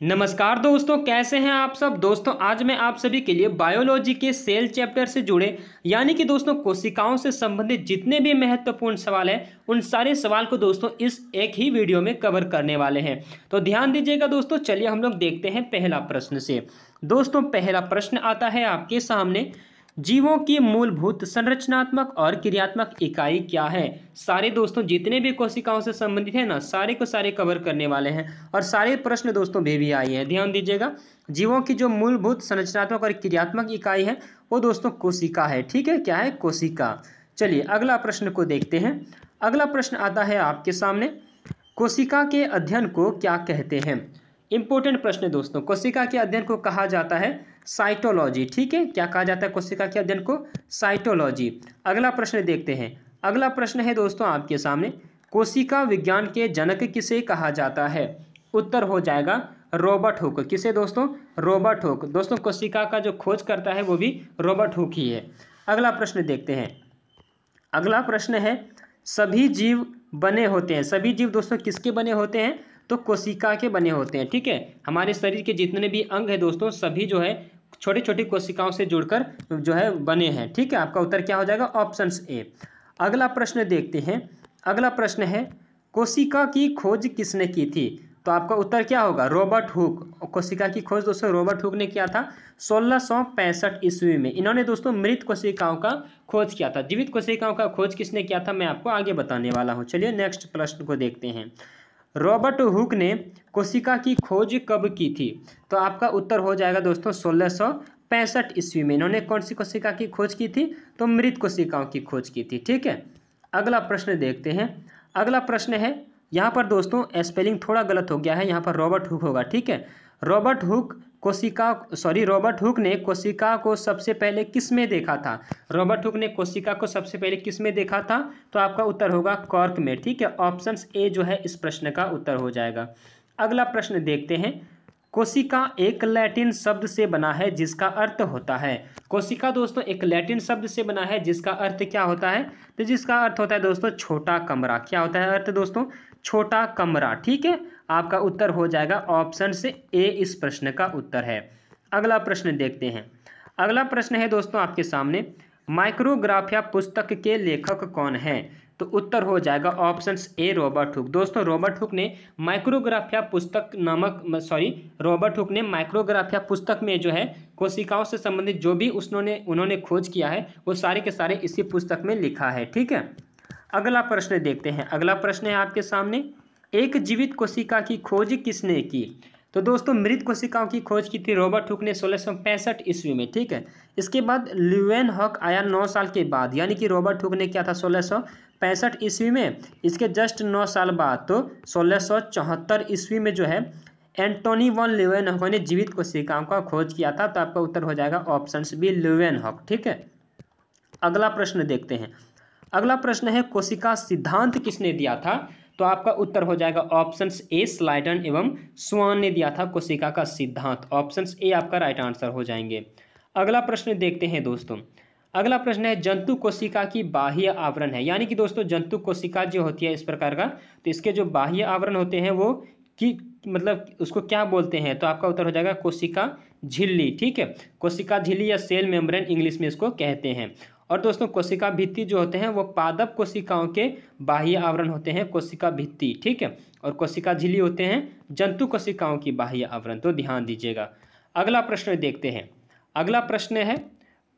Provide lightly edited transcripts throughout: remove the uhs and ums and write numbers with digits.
नमस्कार दोस्तों, कैसे हैं आप सब। दोस्तों आज मैं आप सभी के लिए बायोलॉजी के सेल चैप्टर से जुड़े यानी कि दोस्तों कोशिकाओं से संबंधित जितने भी महत्वपूर्ण सवाल हैं उन सारे सवाल को दोस्तों इस एक ही वीडियो में कवर करने वाले हैं। तो ध्यान दीजिएगा दोस्तों। चलिए हम लोग देखते हैं पहला प्रश्न से। दोस्तों पहला प्रश्न आता है आपके सामने, जीवों की मूलभूत संरचनात्मक और क्रियात्मक इकाई क्या है। सारे दोस्तों जितने भी कोशिकाओं से संबंधित है ना, सारे को सारे कवर करने वाले हैं और सारे प्रश्न दोस्तों भी आए हैं। ध्यान दीजिएगा, जीवों की जो मूलभूत संरचनात्मक और क्रियात्मक इकाई है वो दोस्तों कोशिका है। ठीक है, क्या है? कोशिका। चलिए अगला प्रश्न को देखते हैं। अगला प्रश्न आता है आपके सामने, कोशिका के अध्ययन को क्या कहते हैं। इंपॉर्टेंट प्रश्न है दोस्तों। कोशिका के अध्ययन को कहा जाता है साइटोलॉजी। ठीक है, क्या कहा जाता है कोशिका के अध्ययन को? साइटोलॉजी। अगला प्रश्न देखते हैं। अगला प्रश्न है दोस्तों आपके सामने, कोशिका विज्ञान के जनक किसे कहा जाता है। उत्तर हो जाएगा रॉबर्ट हुक। किसे दोस्तों? Robert Hooke. दोस्तों कोशिका का जो खोज करता है वो भी रॉबर्ट हुक ही है। अगला प्रश्न देखते हैं। अगला प्रश्न है, सभी जीव बने होते हैं। सभी जीव दोस्तों किसके बने होते हैं? तो कोशिका के बने होते हैं। ठीक है, हमारे शरीर के जितने भी अंग है दोस्तों सभी जो है छोटी छोटी कोशिकाओं से जुड़कर जो है बने हैं। ठीक है, आपका उत्तर क्या हो जाएगा? Option A. अगला प्रश्न देखते हैं। अगला प्रश्न है, कोशिका की खोज किसने की थी। तो आपका उत्तर क्या होगा? Robert Hooke. कोशिका की खोज दोस्तों रॉबर्ट हुक ने किया था 1665 ईस्वी में। इन्होंने दोस्तों मृत कोशिकाओं का खोज किया था। जीवित कोशिकाओं का खोज किसने किया था मैं आपको आगे बताने वाला हूँ। चलिए नेक्स्ट प्रश्न को देखते हैं। रॉबर्ट हुक ने कोशिका की खोज कब की थी। तो आपका उत्तर हो जाएगा दोस्तों 1665 ईस्वी में। इन्होंने कौन सी कोशिका की खोज की थी? तो मृत कोशिकाओं की खोज की थी। ठीक है, अगला प्रश्न देखते हैं। अगला प्रश्न है, यहाँ पर दोस्तों स्पेलिंग थोड़ा गलत हो गया है, यहाँ पर रॉबर्ट हुक होगा। ठीक है, रॉबर्ट हुक ने कोशिका को सबसे पहले किस में देखा था। रॉबर्ट हुक ने कोशिका को सबसे पहले किस में देखा था? तो आपका उत्तर होगा कॉर्क में। ठीक है, ऑप्शन ए जो है इस प्रश्न का उत्तर हो जाएगा। अगला प्रश्न देखते हैं। कोशिका एक लैटिन शब्द से बना है जिसका अर्थ होता है। कोशिका दोस्तों एक लैटिन शब्द से बना है जिसका अर्थ क्या होता है? तो जिसका अर्थ होता है दोस्तों छोटा कमरा। क्या होता है अर्थ दोस्तों? छोटा कमरा। ठीक है, आपका उत्तर हो जाएगा ऑप्शन से ए इस प्रश्न का उत्तर है। अगला प्रश्न देखते हैं। अगला प्रश्न है दोस्तों आपके सामने, माइक्रोग्राफिया पुस्तक के लेखक कौन है। तो उत्तर हो जाएगा ऑप्शन ए रॉबर्ट हुक। दोस्तों रॉबर्ट हुक ने माइक्रोग्राफिया पुस्तक में जो है कोशिकाओं से संबंधित जो भी उन्होंने खोज किया है वो सारे के सारे इसी पुस्तक में लिखा है। ठीक है, अगला प्रश्न देखते हैं। अगला प्रश्न है आपके सामने, एक जीवित कोशिका की खोज किसने की। तो दोस्तों मृत कोशिकाओं की खोज की थी रॉबर्ट हुक ने 1665 ईस्वी में। ठीक है, इसके बाद ल्यूवेनहॉक आया 9 साल के बाद, यानी कि रॉबर्ट हुक ने किया था 1665 ईस्वी में। इसके जस्ट 9 साल बाद तो 1674 ईस्वी में जो है एंटोनी वॉन ल्यूवेनहॉक ने जीवित कोशिकाओं का खोज किया था। तो आपका उत्तर हो जाएगा ऑप्शन बी ल्यूवेनहॉक। ठीक है, अगला प्रश्न देखते हैं। अगला प्रश्न है, कोशिका सिद्धांत किसने दिया था। तो आपका उत्तर हो जाएगा ऑप्शन ए स्लाइडन एवं स्वान ने दिया था कोशिका का सिद्धांत। ऑप्शन ए आपका राइट आंसर हो जाएंगे। अगला प्रश्न देखते हैं दोस्तों। अगला प्रश्न है, जंतु कोशिका की बाह्य आवरण है, यानी कि दोस्तों जंतु कोशिका जो होती है इस प्रकार का, तो इसके जो बाह्य आवरण होते हैं वो कि मतलब उसको क्या बोलते हैं। तो आपका उत्तर हो जाएगा कोशिका झिल्ली। ठीक है, कोशिका झिल्ली या सेल मेम्ब्रेन इंग्लिश में इसको कहते हैं। और दोस्तों कोशिका भित्ति जो होते हैं वो पादप कोशिकाओं के बाह्य आवरण होते हैं, कोशिका भित्ति। ठीक है, और कोशिका झिल्ली होते हैं जंतु कोशिकाओं की बाह्य आवरण। तो ध्यान दीजिएगा। अगला प्रश्न देखते हैं। अगला प्रश्न है,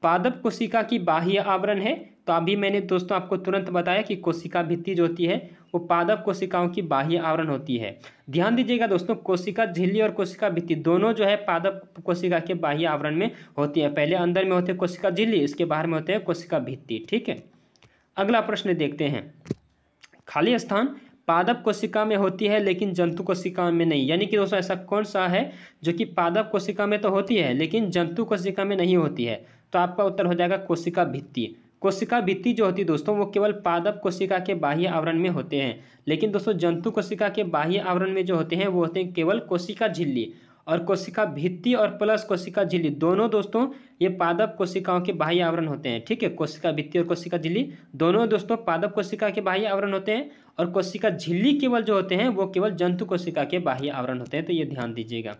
पादप कोशिका की बाह्य आवरण है। तो अभी मैंने दोस्तों आपको तुरंत बताया कि कोशिका भित्ति जो होती है वो पादप कोशिकाओं की बाह्य आवरण होती है। ध्यान दीजिएगा दोस्तों, कोशिका झिल्ली और कोशिका भित्ति दोनों जो है पादप कोशिका के बाह्य आवरण में होती है। पहले अंदर में होते हैं कोशिका झिल्ली, इसके बाहर में होते हैं कोशिका भित्ति। ठीक है, अगला प्रश्न देखते हैं। खाली स्थान पादप कोशिका में होती है लेकिन जंतु कोशिका में नहीं, यानी कि दोस्तों ऐसा कौन सा है जो कि पादप कोशिका में तो होती है लेकिन जंतु कोशिका में नहीं होती है। तो आपका उत्तर हो जाएगा कोशिका भित्ति। कोशिका भित्ति जो होती है दोस्तों वो केवल पादप कोशिका के बाह्य आवरण में होते हैं, लेकिन दोस्तों जंतु कोशिका के बाह्य आवरण में जो होते हैं वो होते हैं केवल कोशिका झिल्ली। और कोशिका भित्ति और प्लस कोशिका झिल्ली दोनों दोस्तों ये पादप कोशिकाओं के बाह्य आवरण होते हैं। ठीक है, कोशिका भित्ति और कोशिका झिल्ली दोनों दोस्तों पादप कोशिका के बाह्य आवरण होते हैं और कोशिका झिल्ली केवल जो होते हैं वो केवल जंतु कोशिका के बाह्य आवरण होते हैं, तो ये ध्यान दीजिएगा।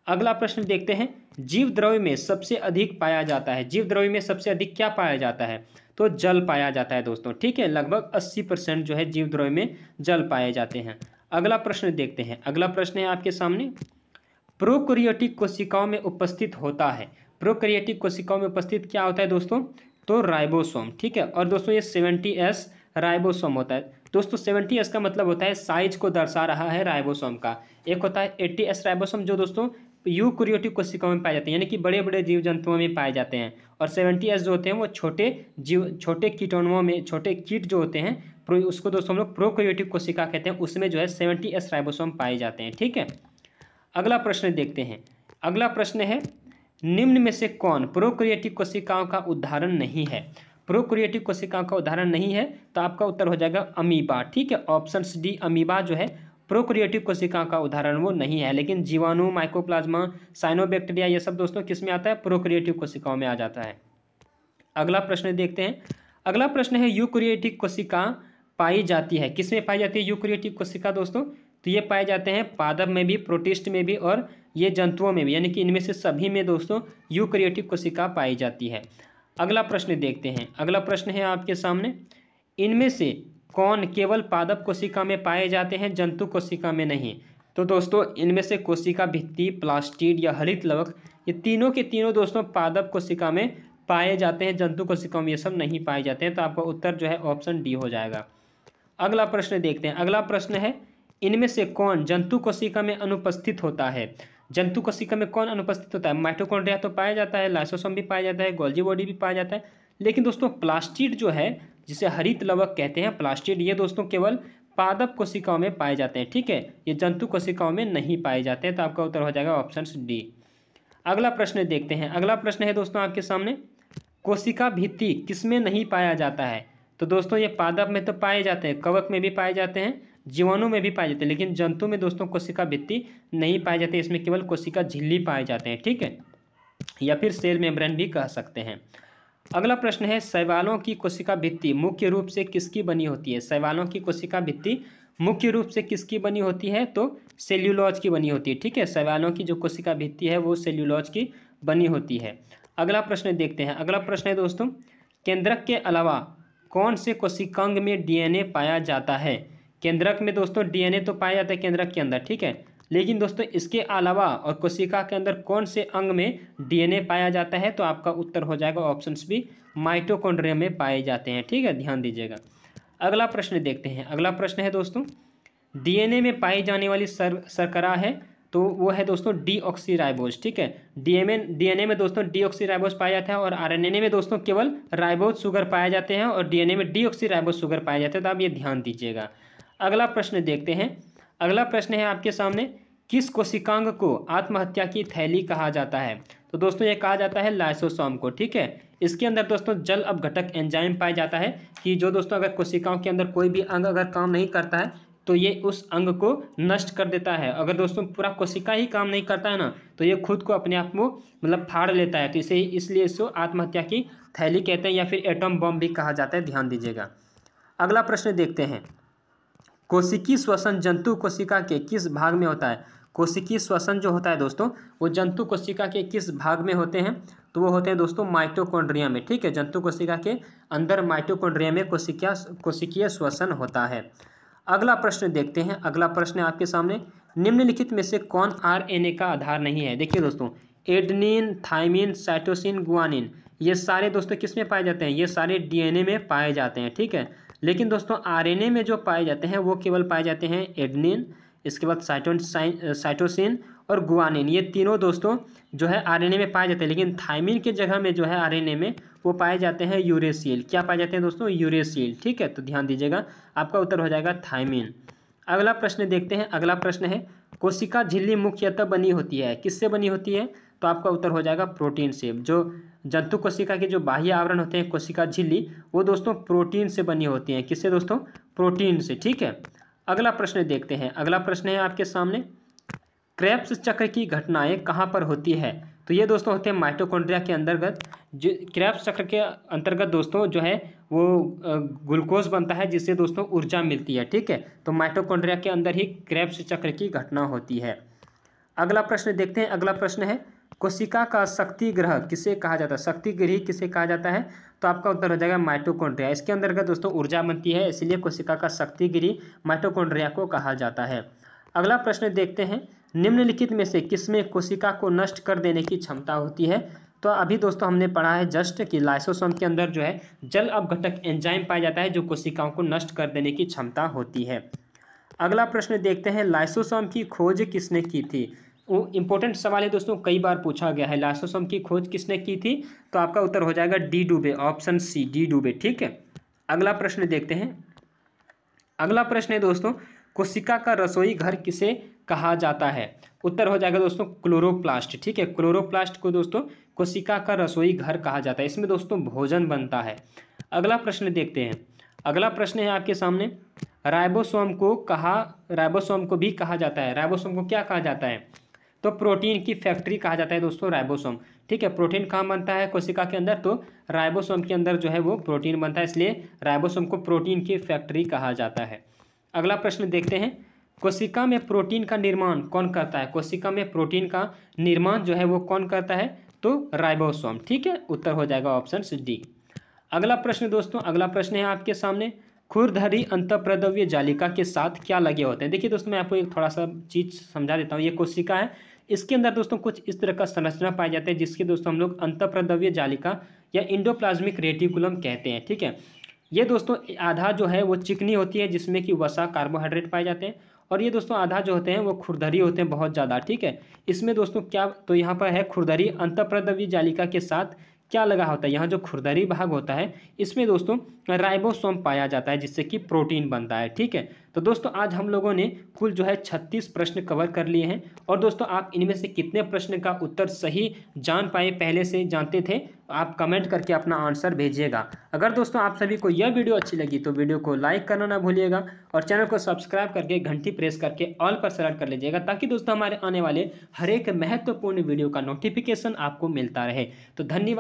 अगला प्रश्न देखते हैं, जीव द्रव्य में सबसे अधिक पाया जाता है। जीव द्रव्य में सबसे अधिक क्या पाया जाता है? तो जल पाया जाता है दोस्तों। ठीक है, लगभग 80% जो है जीव द्रव्य में जल पाए जाते हैं। अगला प्रश्न देखते हैं। अगला प्रश्न है आपके सामने, प्रोकैरियोटिक कोशिकाओं में उपस्थित होता है। प्रोकैरियोटिक कोशिकाओं में उपस्थित क्या होता है दोस्तों? तो राइबोसोम। ठीक है, और दोस्तों ये 70S राइबोसोम होता है। दोस्तों 70S का मतलब होता है साइज को दर्शा रहा है राइबोसोम का। एक होता है 80S राइबोसोम जो दोस्तों यूकैरियोटिक कोशिकाओं में पाए जाते हैं, यानी कि बड़े बड़े जीव जंतुओं में पाए जाते हैं। और 70S जो होते हैं वो छोटे कीटाणुओं में, छोटे कीट जो होते हैं उसको दोस्तों हम लोग प्रोकैरियोटिक कोशिका कहते हैं, उसमें जो है 70S राइबोसोम पाए जाते हैं। ठीक है, अगला प्रश्न देखते हैं। अगला प्रश्न है, निम्न में से कौन प्रोकैरियोटिक कोशिकाओं का उदाहरण नहीं है? प्रोकैरियोटिक कोशिकाओं का उदाहरण नहीं है तो आपका उत्तर हो जाएगा अमीबा। ठीक है, ऑप्शन डी अमीबा जो है प्रोकैरियोटिक कोशिकाओं का उदाहरण वो नहीं है, लेकिन जीवाणु, माइकोप्लाज्मा, साइनोबैक्टीरिया ये सब दोस्तों किस में आता है? प्रोकैरियोटिक कोशिकाओं में आ जाता है। अगला प्रश्न देखते हैं। अगला प्रश्न है, यूकैरियोटिक कोशिका पाई जाती है, किस में पाई जाती है यूकैरियोटिक कोशिका दोस्तों? तो ये पाए जाते हैं पादप में भी, प्रोटिस्ट में भी और ये जंतुओं में भी, यानी कि इनमें से सभी में दोस्तों यूकैरियोटिक कोशिका पाई जाती है। अगला प्रश्न देखते हैं। अगला प्रश्न है आपके सामने, इनमें से कौन केवल पादप कोशिका में पाए जाते हैं, जंतु कोशिका में नहीं? तो दोस्तों इनमें से कोशिका भित्ति, प्लास्टिड या हरित लवक ये तीनों के तीनों दोस्तों पादप कोशिका में पाए जाते हैं, जंतु कोशिकाओं में ये सब नहीं पाए जाते हैं, तो आपका उत्तर जो है ऑप्शन डी हो जाएगा। अगला प्रश्न देखते हैं। अगला प्रश्न है, इनमें से कौन जंतु कोशिका में अनुपस्थित होता है? जंतु कोशिका में कौन अनुपस्थित होता है? माइटोकॉन्ड्रिया तो पाया जाता है, लाइसोसोम भी पाया जाता है, गोल्गी बॉडी भी पाया जाता है, लेकिन दोस्तों प्लास्टिड जो है जिसे हरित लवक कहते हैं, प्लास्टिड, ये दोस्तों केवल पादप कोशिकाओं में पाए जाते हैं। ठीक है, ये जंतु कोशिकाओं में नहीं पाए जाते हैं, तो आपका उत्तर हो जाएगा ऑप्शन डी। अगला प्रश्न देखते हैं। अगला प्रश्न है दोस्तों आपके सामने, कोशिका भित्ति किसमें नहीं पाया जाता है? तो दोस्तों ये पादप में तो पाए जाते हैं, कवक में भी पाए जाते हैं, जीवाणु में भी पाए जाते हैं, लेकिन जंतु में दोस्तों कोशिका भित्ति नहीं पाए जाते, इसमें केवल कोशिका झिल्ली पाए जाते हैं। ठीक है, या फिर सेल मेम्ब्रेन भी कह सकते हैं। अगला प्रश्न है, शैवालों की कोशिका भित्ति मुख्य रूप से किसकी बनी होती है? शैवालों की कोशिका भित्ति मुख्य रूप से किसकी बनी होती है? तो सेल्यूलोज की बनी होती है। ठीक है, शैवालों की जो कोशिका भित्ति है वो सेल्यूलोज की बनी होती है। अगला प्रश्न देखते हैं। अगला प्रश्न है दोस्तों, केंद्रक के अलावा कौन से कोशिकांग में डीएनए पाया जाता है? केंद्रक में दोस्तों डीएनए तो पाया जाता है केंद्रक के अंदर, ठीक है, लेकिन दोस्तों इसके अलावा और कोशिका के अंदर कौन से अंग में डीएनए पाया जाता है? तो आपका उत्तर हो जाएगा ऑप्शन बी, माइटोकॉन्ड्रिया में पाए जाते हैं। ठीक है, ध्यान दीजिएगा। अगला प्रश्न देखते हैं। अगला प्रश्न है दोस्तों, डीएनए में पाई जाने वाली शर्करा है तो वो है दोस्तों डीऑक्सीराइबोज। ठीक है, डीएनए में दोस्तों डीऑक्सीराइबोज पाया जाता है और आरएनए में दोस्तों केवल राइबोज शुगर पाए जाते हैं और डीएनए में डीऑक्सीराइबोज शुगर पाए जाते हैं, तो आप ये ध्यान दीजिएगा। अगला प्रश्न देखते हैं। अगला प्रश्न है आपके सामने, किस कोशिकांग को आत्महत्या की थैली कहा जाता है? तो दोस्तों ये कहा जाता है लाइसोसोम को। ठीक है, इसके अंदर दोस्तों जल अपघटक एंजाइम पाया जाता है कि जो दोस्तों अगर कोशिकाओं के अंदर कोई भी अंग अगर काम नहीं करता है तो ये उस अंग को नष्ट कर देता है। अगर दोस्तों पूरा कोशिका ही काम नहीं करता है ना तो ये खुद को अपने आप को मतलब फाड़ लेता है, तो इसलिए इसको आत्महत्या की थैली कहते हैं या फिर एटम बम भी कहा जाता है, ध्यान दीजिएगा। अगला प्रश्न देखते हैं, कोशिकीय श्वसन जंतु कोशिका के किस भाग में होता है? कोशिकीय श्वसन जो होता है दोस्तों वो जंतु कोशिका के किस भाग में होते हैं? तो वो होते हैं दोस्तों माइटोकॉन्ड्रिया में। ठीक है, जंतु कोशिका के अंदर माइटोकॉन्ड्रिया में कोशिकीय श्वसन होता है। अगला प्रश्न देखते हैं। अगला प्रश्न है आपके सामने, निम्नलिखित में से कौन आरएनए का आधार नहीं है? देखिए दोस्तों, एडेनिन, थाइमिन, साइटोसिन, गुआनिन ये सारे दोस्तों किस में पाए जाते हैं? ये सारे डीएनए में पाए जाते हैं। ठीक है, लेकिन दोस्तों आरएनए में जो पाए जाते हैं वो केवल पाए जाते हैं एडेनिन, इसके बाद साइटोसिन और गुआनिन, ये तीनों दोस्तों जो है आरएनए में पाए जाते हैं, लेकिन थाइमिन के जगह में जो है आरएनए में वो पाए जाते हैं यूरेसिल। क्या पाए जाते हैं दोस्तों? यूरेसिल। ठीक है, तो ध्यान दीजिएगा, आपका उत्तर हो जाएगा थाइमिन। अगला प्रश्न देखते हैं। अगला प्रश्न है, कोशिका झिल्ली मुख्यतः बनी होती है, किससे बनी होती है? तो आपका उत्तर हो जाएगा प्रोटीन से। जो जंतु कोशिका के जो बाह्य आवरण होते हैं कोशिका झिल्ली वो दोस्तों प्रोटीन से बनी होती हैं। किससे दोस्तों? प्रोटीन से। ठीक है, अगला प्रश्न देखते हैं। अगला प्रश्न है आपके सामने, क्रेब्स चक्र की घटनाएं कहाँ पर होती है? तो ये दोस्तों होते हैं माइटोकॉन्ड्रिया के अंतर्गत। जो क्रेब्स चक्र के अंतर्गत दोस्तों जो है वो ग्लूकोज बनता है, जिससे दोस्तों ऊर्जा मिलती है। ठीक है, तो माइटोकॉन्ड्रिया के अंदर ही क्रेब्स चक्र की घटना होती है। अगला प्रश्न देखते हैं। अगला प्रश्न है कोशिका का शक्ति ग्रह किसे कहा जाता है? शक्ति गृह किसे कहा जाता है? तो आपका उत्तर हो जाएगा माइटोकॉन्ड्रिया। इसके अंतर्गत दोस्तों ऊर्जा बनती है, इसलिए कोशिका का शक्ति गृह माइटोकॉन्ड्रिया को कहा जाता है। अगला प्रश्न देखते हैं, निम्नलिखित में से किसमें कोशिका को नष्ट कर देने की क्षमता होती है? तो अभी दोस्तों हमने पढ़ा है जस्ट कि लाइसोसोम के अंदर जो है जल अपघटक एंजाइम पाया जाता है, जो कोशिकाओं को नष्ट कर देने की क्षमता होती है। अगला प्रश्न देखते हैं, लाइसोसोम की खोज किसने की थी? वो इंपॉर्टेंट सवाल है दोस्तों, कई बार पूछा गया है। लाइसोसोम की खोज किसने की थी? तो आपका उत्तर हो जाएगा डी डुबे, ऑप्शन सी डी डुबे। ठीक है, अगला प्रश्न देखते हैं। अगला प्रश्न है दोस्तों, कोशिका का रसोई घर किसे कहा जाता है? उत्तर हो जाएगा दोस्तों क्लोरोप्लास्ट। ठीक है, क्लोरोप्लास्ट को दोस्तों कोशिका का रसोई घर कहा जाता है, इसमें दोस्तों भोजन बनता है। अगला प्रश्न देखते हैं। अगला प्रश्न है आपके सामने, राइबोसोम को भी कहा जाता है। राइबोसोम को क्या कहा जाता है? तो प्रोटीन की फैक्ट्री कहा जाता है दोस्तों राइबोसोम। ठीक है, प्रोटीन कहाँ बनता है कोशिका के अंदर? तो राइबोसोम के अंदर जो है वो प्रोटीन बनता है, इसलिए राइबोसोम को प्रोटीन की फैक्ट्री कहा जाता है। अगला प्रश्न देखते हैं, कोशिका में प्रोटीन का निर्माण कौन करता है? कोशिका में प्रोटीन का निर्माण जो है वो कौन करता है? तो राइबोसोम। ठीक है, उत्तर हो जाएगा ऑप्शन डी। अगला प्रश्न दोस्तों, अगला प्रश्न है आपके सामने, खुरधरी अंतःप्रद्रव्य जालिका के साथ क्या लगे होते हैं? देखिए दोस्तों, मैं आपको एक थोड़ा सा चीज़ समझा देता हूँ। ये कोशिका है, इसके अंदर दोस्तों कुछ इस तरह का संरचना पाई जाती है, जिसके दोस्तों हम लोग अंतःप्रद्रव्य जालिका या इंडोप्लाज्मिक रेटिकुलम कहते हैं। ठीक है, ये दोस्तों आधा जो है वो चिकनी होती है, जिसमें कि वसा कार्बोहाइड्रेट पाए जाते हैं, और ये दोस्तों आधा जो होते हैं वो खुरदरी होते हैं बहुत ज़्यादा। ठीक है, इसमें दोस्तों क्या, तो यहाँ पर है खुरदरी अंतःप्रद्रव्य जालिका के साथ क्या लगा होता है? यहाँ जो खुरदरी भाग होता है इसमें दोस्तों राइबोसोम पाया जाता है, जिससे कि प्रोटीन बनता है। ठीक है, तो दोस्तों आज हम लोगों ने कुल जो है 36 प्रश्न कवर कर लिए हैं, और दोस्तों आप इनमें से कितने प्रश्न का उत्तर सही जान पाए, पहले से जानते थे, आप कमेंट करके अपना आंसर भेजिएगा। अगर दोस्तों आप सभी को यह वीडियो अच्छी लगी तो वीडियो को लाइक करना ना भूलिएगा, और चैनल को सब्सक्राइब करके घंटी प्रेस करके ऑल पर सेलेक्ट कर लीजिएगा, ताकि दोस्तों हमारे आने वाले हर एक महत्वपूर्ण वीडियो का नोटिफिकेशन आपको मिलता रहे। तो धन्यवाद।